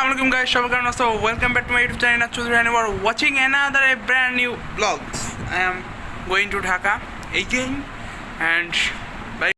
Assalamualaikum guys, so welcome back to my YouTube channel Chaudhary and you are watching another brand new vlogs. I am going to Dhaka again and by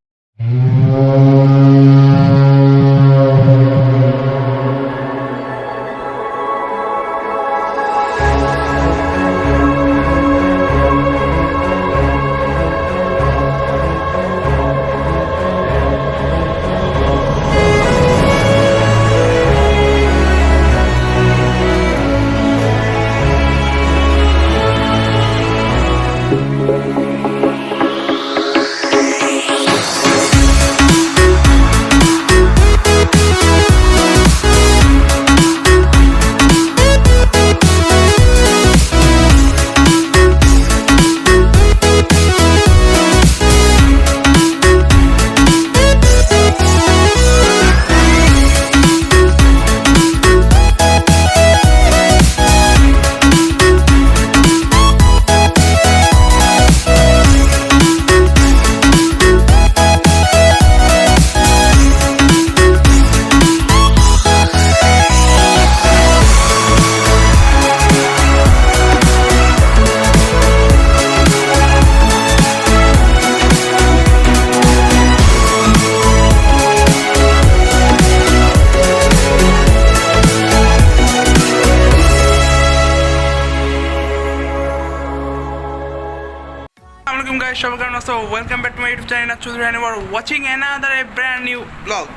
Assalamualaikum guys, so welcome back to my YouTube channel Chaudhary and you are watching another brand new vlog.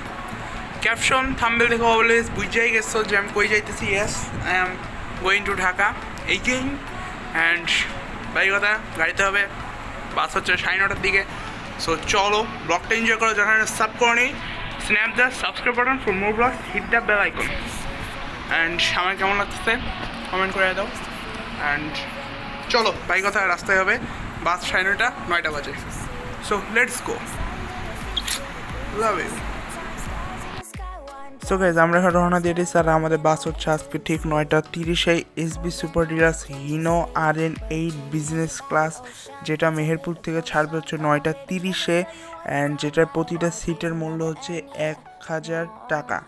Caption thumbnail দেখো always বুঝাই গেছো যে আমি কই যাইতেছি। Yes, I am going to Dhaka again and ভাই কথা গাড়িতে হবে, বাস হচ্ছে 9:30টার দিকে। সো চলো ব্লগটা এনজয় করো, যারা সাব করনি snap the subscribe button for more vlogs, hit the bell icon and আমার কেমন লাগতেছে কমেন্ট করে দাও। অ্যান্ড চলো ভাই কথা রাস্তায় হবে, বাস 9:30 বাজে। So let's go, love you. So guys আমরা এখন রওনা দিয়ে দিচ্ছি আর আমাদের বাস হচ্ছে আজকে ঠিক 9:30 SB super deluxe Hino RN8 business class, যেটা মেহেরপুর থেকে ছাড়বে হচ্ছে 9:30 অ্যান্ড যেটার প্রতিটা সিটের মূল্য হচ্ছে 1000 টাকা।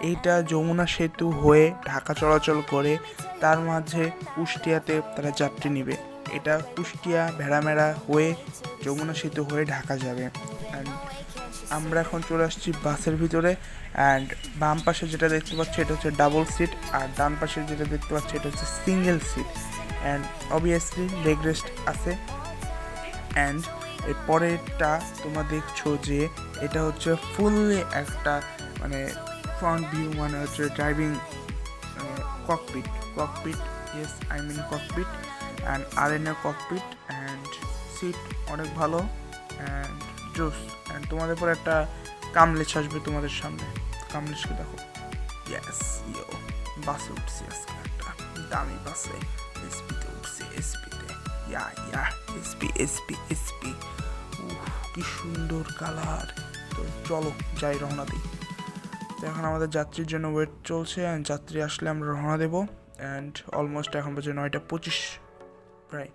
এইটা যমুনা সেতু হয়ে ঢাকা চলাচল করে, তার মাঝে কুষ্টিয়াতে তারা যাত্রী নেবে। এটা কুষ্টিয়া ভেড়ামেড়া হয়ে যমুনা সেতু হয়ে ঢাকা যাবে। অ্যান্ড আমরা এখন চলে আসছি বাসের ভিতরে। অ্যান্ড বাম পাশে যেটা দেখতে পাচ্ছি এটা হচ্ছে ডাবল সিট, আর ডান পাশে যেটা দেখতে পাচ্ছি এটা হচ্ছে single seat. And obviously leg rest আছে। অ্যান্ড এর পরেরটা তোমরা দেখছো যে এটা হচ্ছে ফুললি একটা মানে ফ্রন্ট ভিউ, মানে হচ্ছে driving cockpit yes I mean cockpit and RN cockpit and seat অনেক ভালো অ্যান্ড জোস। অ্যান্ড তোমাদের পরে একটা কামলেশ আসবে তোমাদের সামনে, কামলেশকে দেখো। ইয়েস ইয়ো বাসে উঠছি আজকে, একটা দামি বাসে এসপিতে উঠছি, এসপিতে ইয়া এসপি কি সুন্দর কালার। তো চলো যাই, রওনা দিই। তো এখন আমাদের যাত্রীর জন্য ওয়েট চলছে, অ্যান্ড যাত্রী আসলে আমরা রওনা দেবো। অ্যান্ড অলমোস্ট এখন বাজে 9:25 প্রায়।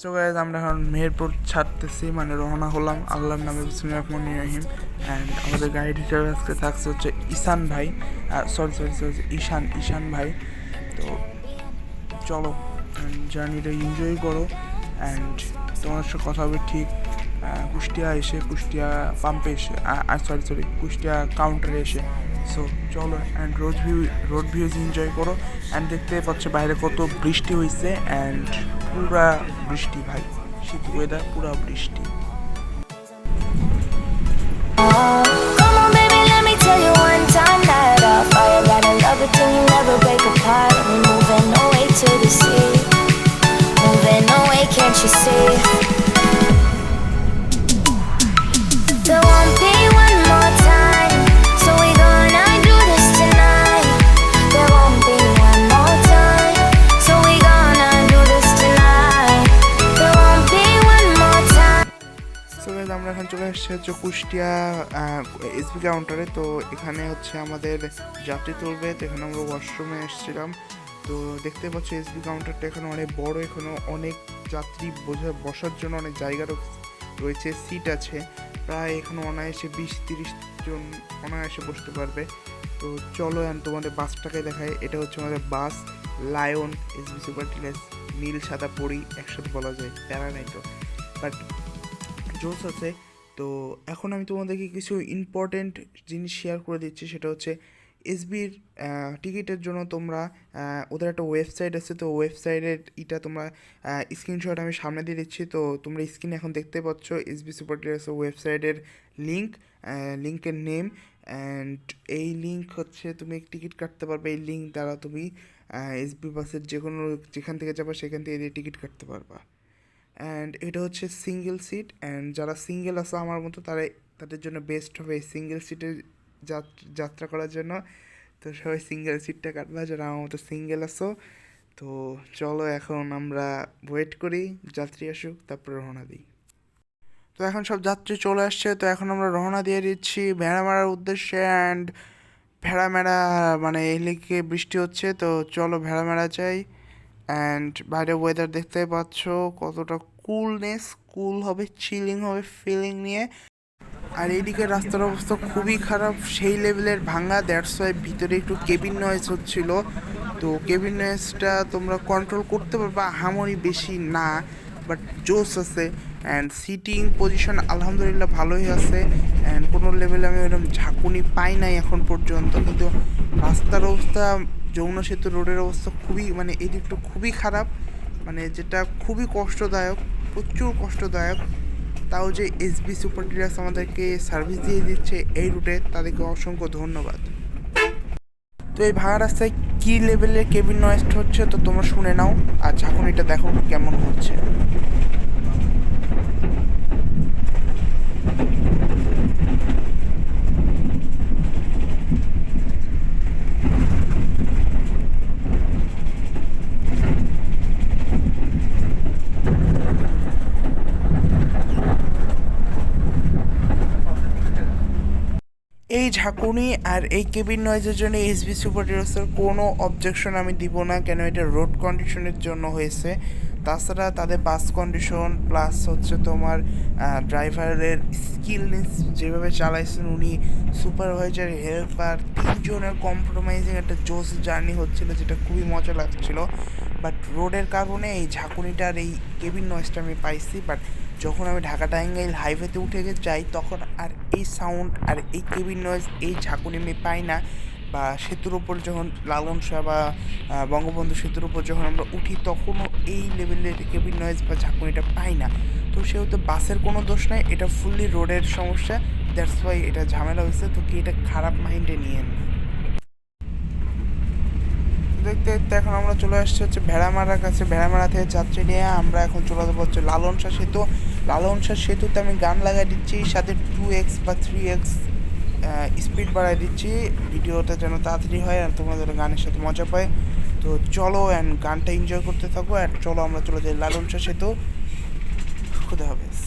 সো গাইজ আমরা এখন মেহেরপুর ছাড়তেছি, মানে রওনা হলাম আল্লাহর নামে বিসমিল্লাহির রহমানির রহিম। অ্যান্ড আমাদের গাড়ি ডিটেল আজকে থাকছে হচ্ছে ঈশান ভাই, ঈশান ভাই। তো চলো জার্নিটা এনজয় করো। অ্যান্ড তোমার সাথে কথা হবে ঠিক কুষ্টিয়া পাম্পে এসে, কুষ্টিয়া কাউন্টারে এসে। সো চলো অ্যান্ড রোড ভিউজ এনজয় করো। অ্যান্ড দেখতে পাচ্ছ বাইরে কত বৃষ্টি হয়েছে, অ্যান্ড পুরা বৃষ্টি ভাই, শীত ওয়েদার পুরা বৃষ্টি। আমরা এখন চলে এসেছি হচ্ছে কুষ্টিয়া এসবি কাউন্টারে। তো এখানে হচ্ছে আমাদের যাত্রী তুলবে, তো এখানে আমরা ওয়াশরুমে এসেছিলাম। তো দেখতে পাচ্ছ এসবি কাউন্টারটা এখানে অনেক বড়, এখানে অনেক যাত্রী বসার জন্য অনেক জায়গা রয়েছে, সিট আছে প্রায়, এখানে অনায়াসে 20-30 জন অনায়াসে বসতে পারবে। তো চলো তোমাদের বাসটাকে দেখাই। এটা হচ্ছে আমাদের বাস লায়ন এসবি সুপার ডিলাক্স, নীল সাদা পরি একসাথে বলা যায়, প্যারা নাই তো, বাট জোস আছে। তো এখন আমি তোমাদেরকে কিছু ইম্পর্টেন্ট জিনিস শেয়ার করে দিচ্ছি, সেটা হচ্ছে এসবির টিকিটের জন্য তোমরা ওদের একটা ওয়েবসাইট আছে, তো ওয়েবসাইটের এটা তোমরা স্ক্রিনশট আমি সামনে দিয়ে দিচ্ছি। তো তোমরা স্ক্রিনে এখন দেখতে পাচ্ছ এসবি সুপার ডিলাক্সের ওয়েবসাইটের লিঙ্কের নেম, অ্যান্ড এই লিঙ্ক হচ্ছে তুমি টিকিট কাটতে পারবে। এই লিঙ্ক দ্বারা তুমি এসবি বাসের যেখান থেকে যাবে সেখান থেকে টিকিট কাটতে পারবা। অ্যান্ড এটা হচ্ছে সিঙ্গেল সিট, অ্যান্ড যারা সিঙ্গেল আসো আমার মতো তাদের জন্য বেস্ট হবে এই সিঙ্গেল সিটে যাত্রা করার জন্য। তো সবাই সিঙ্গেল সিটটা কাটবা যারা আমার মতো সিঙ্গেল আসো। তো চলো এখন আমরা ওয়েট করি যাত্রী আসুক, তারপরে রওনা দিই। তো এখন সব যাত্রী চলে আসছে, তো এখন আমরা রওনা দিয়ে দিচ্ছি ভেড়ামারার উদ্দেশ্যে। অ্যান্ড ভেড়ামেড়া মানে এই লিগে বৃষ্টি হচ্ছে, তো চলো ভেড়ামেড়া যাই। অ্যান্ড বাইরে ওয়েদার দেখতে পাচ্ছ কতটা কুল হবে, চিলিং হবে ফিলিং নিয়ে। আর এইদিকে রাস্তার অবস্থা খুবই খারাপ, সেই লেভেলের ভাঙা, দ্যাটস ওয়াই ভিতরে একটু কেবিন নয়েজ হচ্ছিল। তো কেবিন নয়েজটা তোমরা কন্ট্রোল করতে পারবা, আহামরি বেশি না, বাট জোস আছে। অ্যান্ড সিটিং পজিশন আলহামদুলিল্লাহ ভালোই আছে, অ্যান্ড কোনো লেভেলে আমি ওরকম ঝাঁকুনি পাই নাই এখন পর্যন্ত। কিন্তু রাস্তার অবস্থা, যমুনা সেতু রোডের অবস্থা খুবই মানে এই দিকটা খুবই খারাপ, মানে যেটা খুবই কষ্টদায়ক, প্রচুর কষ্টদায়ক। তাও যে এসবি সুপার ডিলাক্স আমাদেরকে সার্ভিস দিয়ে দিচ্ছে এই রুটে, তাদেরকে অসংখ্য ধন্যবাদ। তো এই ভাঙা রাস্তায় কী লেভেলের কেবিন নয়েজ হচ্ছে তো তোমরা শুনে নাও, আর ঝাঁকুনিটা দেখো কেমন হচ্ছে। এই ঝাঁকুনি আর এই কেবিন নয়েজের জন্য এসবি সুপার ডিলাক্সের কোনো অবজেকশন আমি দিব না, কেন এটা রোড কন্ডিশনের জন্য হয়েছে। তাছাড়া তাদের বাস কন্ডিশন প্লাস হচ্ছে তোমার ড্রাইভারের স্কিলনেস যেভাবে চালাইছেন উনি, সুপারভাইজার হেল্পার তিনজনের কম্প্রোমাইজিং একটা জোস জার্নি হচ্ছিল, যেটা খুবই মজা লাগছিল। বাট রোডের কারণে এই ঝাঁকুনিটার এই কেবিন নয়েজটা আমি পাইছি। বাট যখন আমি ঢাকা টাঙ্গাইল হাইওয়েতে উঠে যাই তখন আর এই সাউন্ড আর এই কেবিন নয়েজ, এই ঝাঁকুনি আমি পাই না। বা সেতুর ওপর যখন লালন শাহ বা বঙ্গবন্ধু সেতুর ওপর যখন আমরা উঠি তখনও এই লেভেলের কেবিন নয়েজ বা ঝাঁকুনিটা পাই না। তো সেহেতু বাসের কোনো দোষ নাই, এটা ফুললি রোডের সমস্যা, দ্যাটস ওয়াই এটা ঝামেলা হয়েছে। তো কি এটা খারাপ মাইন্ডে নিয়েন না। দেখতে দেখতে এখন আমরা চলে আসছি হচ্ছে ভেড়ামারার কাছে। ভেড়ামারা থেকে যাত্রী নিয়ে আমরা এখন চলে যাবো হচ্ছে লালন শাহ সেতু। লালন শাহ সেতুতে আমি গান লাগাই দিচ্ছি, সাথে 2x বা 3x স্পিড বাড়াই দিচ্ছি, ভিডিওটা যেন তাড়াতাড়ি হয় আর তোমাদের গানের সাথে মজা পায়। তো চলো অ্যান্ড গানটা এনজয় করতে থাকো, অ্যান্ড চলো আমরা চলে যাই লালন শাহ সেতু। খুদা হাফেজ।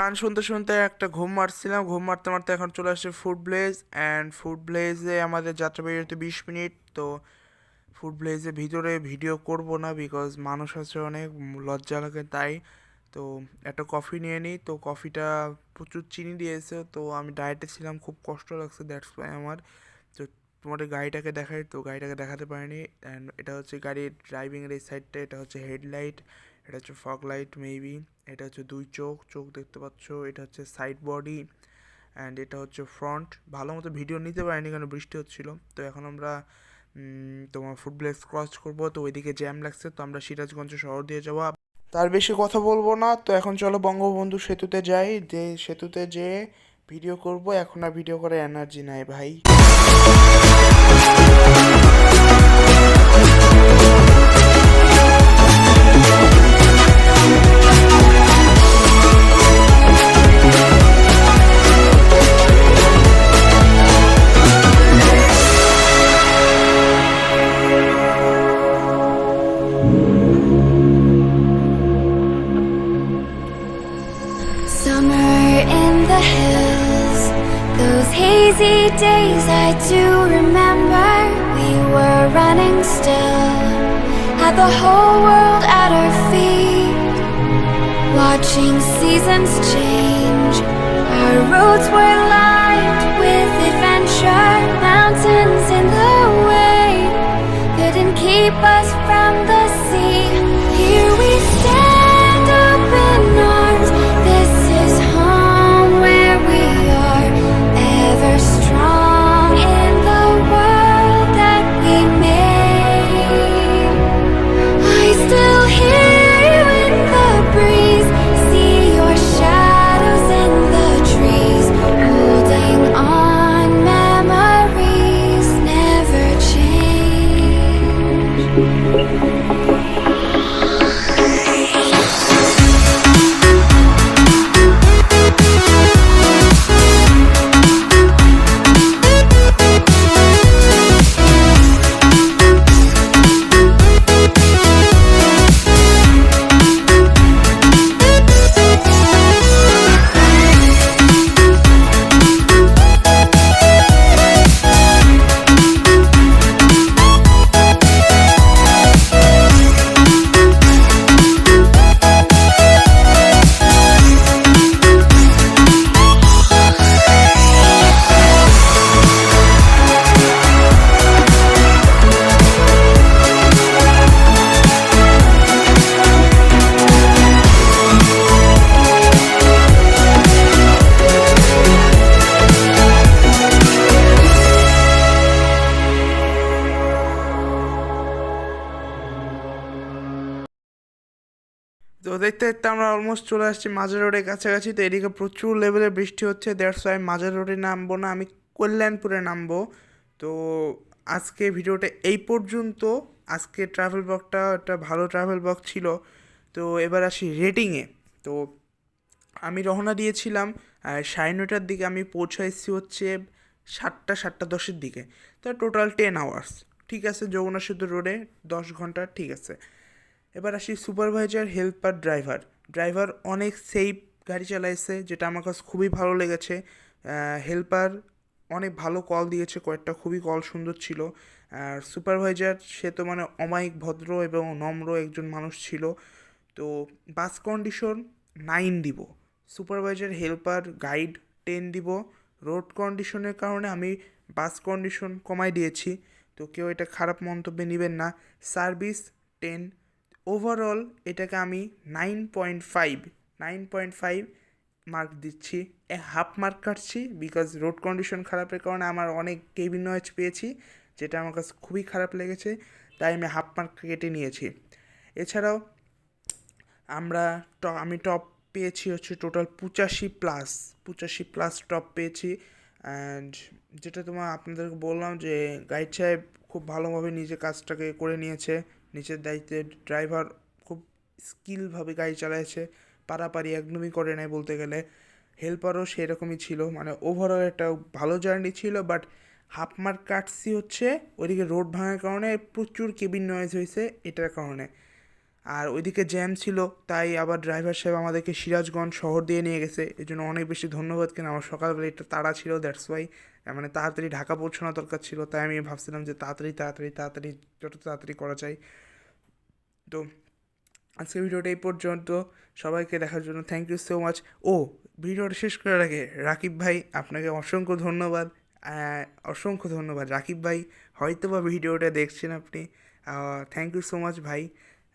গান শুনতে শুনতে একটা ঘুম মারছিলাম, ঘুম মারতে মারতে এখন চলে আসছে ফুড ব্লেজ। অ্যান্ড ফুড ব্লেজে আমাদের যাত্রা বেরোতে 20 মিনিট। তো ফুড ব্লেজে ভিতরে ভিডিও করব না, বিকজ মানুষ আছে অনেক, লজ্জা লাগে তাই। তো একটা কফি নিয়ে নিই। তো কফিটা প্রচুর চিনি দিয়েছে, তো আমি ডায়েটে ছিলাম, খুব কষ্ট লাগছে, দ্যাটস ওয়াই আমার। তো তোমাদের গাড়িটাকে দেখাই, তো গাড়িটাকে দেখাতে পারিনি। অ্যান্ড এটা হচ্ছে গাড়ির ড্রাইভিংয়ের এই সাইডটা, এটা হচ্ছে হেডলাইট, এটা হচ্ছে ফগ লাইট মেবি, এটা হচ্ছে দুই চোখ চোখ দেখতে পাচ্ছ, এটা হচ্ছে সাইড বডি, অ্যান্ড এটা হচ্ছে ফ্রন্ট। ভালো মতো ভিডিও নিতে পারিনি কারণ বৃষ্টি হচ্ছিল। তো এখন আমরা তোমার ফুটব্লেক্স ক্রস করবো, তো ওইদিকে জ্যাম লাগছে, তো আমরা সিরাজগঞ্জ শহর দিয়ে যাবো। তার বেশি কথা বলবো না, তো এখন চলো বঙ্গবন্ধু সেতুতে যাই, যে সেতুতে যেয়ে ভিডিও করব। এখন আর ভিডিও করার এনার্জি নাই ভাই। Summer in the hills, those hazy days I do remember. We were running still, had the whole world at our feet, watching seasons change. Our roads were lined with adventure, mountains in the way couldn't keep us from the sea. Here we stand open arms, this is home where we are, ever strong in the world that we made. I still hear you in the breeze, see your shadows in the trees, holding on, memories never change. তো দেখতে দেখতে আমরা almost চলে আসছি মাজার রোডের কাছাকাছি। তো এদিকে প্রচুর লেভেলে বৃষ্টি হচ্ছে, দ্যাটস ওয়াই মাজার রোডে নামবো না, আমি কল্যাণপুরে নামবো। তো আজকে ভিডিওটা এই পর্যন্ত। আজকে ট্রাভেল ব্লগটা একটা ভালো ট্রাভেল ব্লগ ছিল। তো এবার আসি রেটিংয়ে। তো আমি রওনা দিয়েছিলাম 9:30টার দিকে, আমি পৌঁছাইছি হচ্ছে 7টা 10-এর দিকে। তো টোটাল 10 আওয়ার্স, ঠিক আছে। যমুনা সেতু রোডে 10 ঘন্টা, ঠিক আছে। এবার আসি সুপারভাইজার, হেল্পার, ড্রাইভার। ড্রাইভার অনেক সেফ গাড়ি চালাইছে, যেটা আমার কাছে খুবই ভালো লেগেছে। হেল্পার অনেক ভালো কল দিয়েছে, কয়েকটা খুবই কল সুন্দর ছিল। আর সুপারভাইজার সে তো মানে অমায়িক ভদ্র এবং নম্র একজন মানুষ ছিল। তো বাস কন্ডিশন 9 দিব, সুপারভাইজার, হেল্পার, গাইড 10 দিব। রোড কন্ডিশনের কারণে আমি বাস কন্ডিশন কমাই দিয়েছি, তো কেউ এটা খারাপ মন্তব্যে নেবেন না। সার্ভিস 10। ওভারঅল এটাকে আমি 9.5 মার্ক দিচ্ছি। হাফ মার্ক কাটছি, বিকজ রোড কন্ডিশন খারাপের কারণে আমার অনেক কেবিন নয়েজ পেয়েছি, যেটা আমার কাছে খুবই খারাপ লেগেছে, তাই আমি হাফ মার্ক কেটে নিয়েছি। এছাড়াও আমি টপ পেয়েছি হচ্ছে টোটাল 85+ টপ পেয়েছি। অ্যান্ড যেটা আপনাদেরকে বললাম যে গাইড সাহেব খুব ভালোভাবে নিজে কাজটাকে করে নিয়েছে, নিজের দায়িত্বে। ড্রাইভার খুব স্কিলভাবে গাড়ি চালাইছে, পারাপারি একদমই করে নাই বলতে গেলে। হেল্পারও সেরকমই ছিল, মানে ওভারঅল একটা ভালো জার্নি ছিল। বাট হাফ মার্ক কাটছি হচ্ছে ওইদিকে রোড ভাঙার কারণে প্রচুর কেবিন নয়েজ হয়েছে, এটার কারণে। আর ওইদিকে জ্যাম ছিল, তাই আবার ড্রাইভার সাহেব আমাদেরকে সিরাজগঞ্জ শহর দিয়ে নিয়ে গেছে। এই জন্য অনেক বেশি ধন্যবাদ। কেন আমার সকালবেলা একটু তাড়া ছিল, দ্যাটস ওয়াই মানে তাড়াতাড়ি ঢাকা পৌঁছানো দরকার ছিল, তাই আমি ভাবছিলাম যে তাড়াতাড়ি যত তাড়াতাড়ি করা যায়। তো আজকের ভিডিওটা এই পর্যন্ত। সবাইকে দেখার জন্য থ্যাংক ইউ সো মাচ। ও, ভিডিওটা শেষ করার আগে রাকিব ভাই আপনাকে অসংখ্য ধন্যবাদ, অসংখ্য ধন্যবাদ রাকিব ভাই, হয়তো বা ভিডিওটা দেখছেন আপনি। থ্যাংক ইউ সো মাচ ভাই।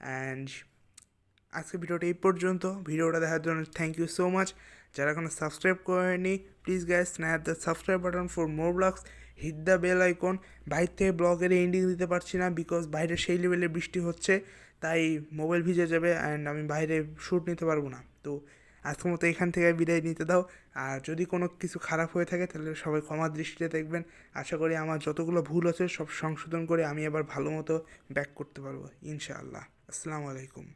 অ্যান্ড আজকের ভিডিওটা এই পর্যন্ত। ভিডিওটা দেখার জন্য থ্যাংক ইউ সো মাচ। যারা এখনো সাবস্ক্রাইব করেনি, please guys snap the subscribe button for more vlogs, hit the bell icon. বাইরে থেকে ব্লগের এন্ডিং দিতে পারছি না, বিকজ বাইরে সেই লেভেলে বৃষ্টি হচ্ছে, তাই মোবাইল ভিজে যাবে অ্যান্ড আমি বাইরে শ্যুট নিতে পারবো না। তো আজকের মতো এখান থেকে বিদায় নিতে দাও। আর যদি কোনো কিছু খারাপ হয়ে থাকে তাহলে সবাই ক্ষমা দৃষ্টিতে দেখবেন। আশা করি আমার যতগুলো ভুল আছে সব সংশোধন করে আমি আবার ভালো মতো ব্যাক করতে পারবো ইনশাআল্লাহ। আসসালামু আলাইকুম।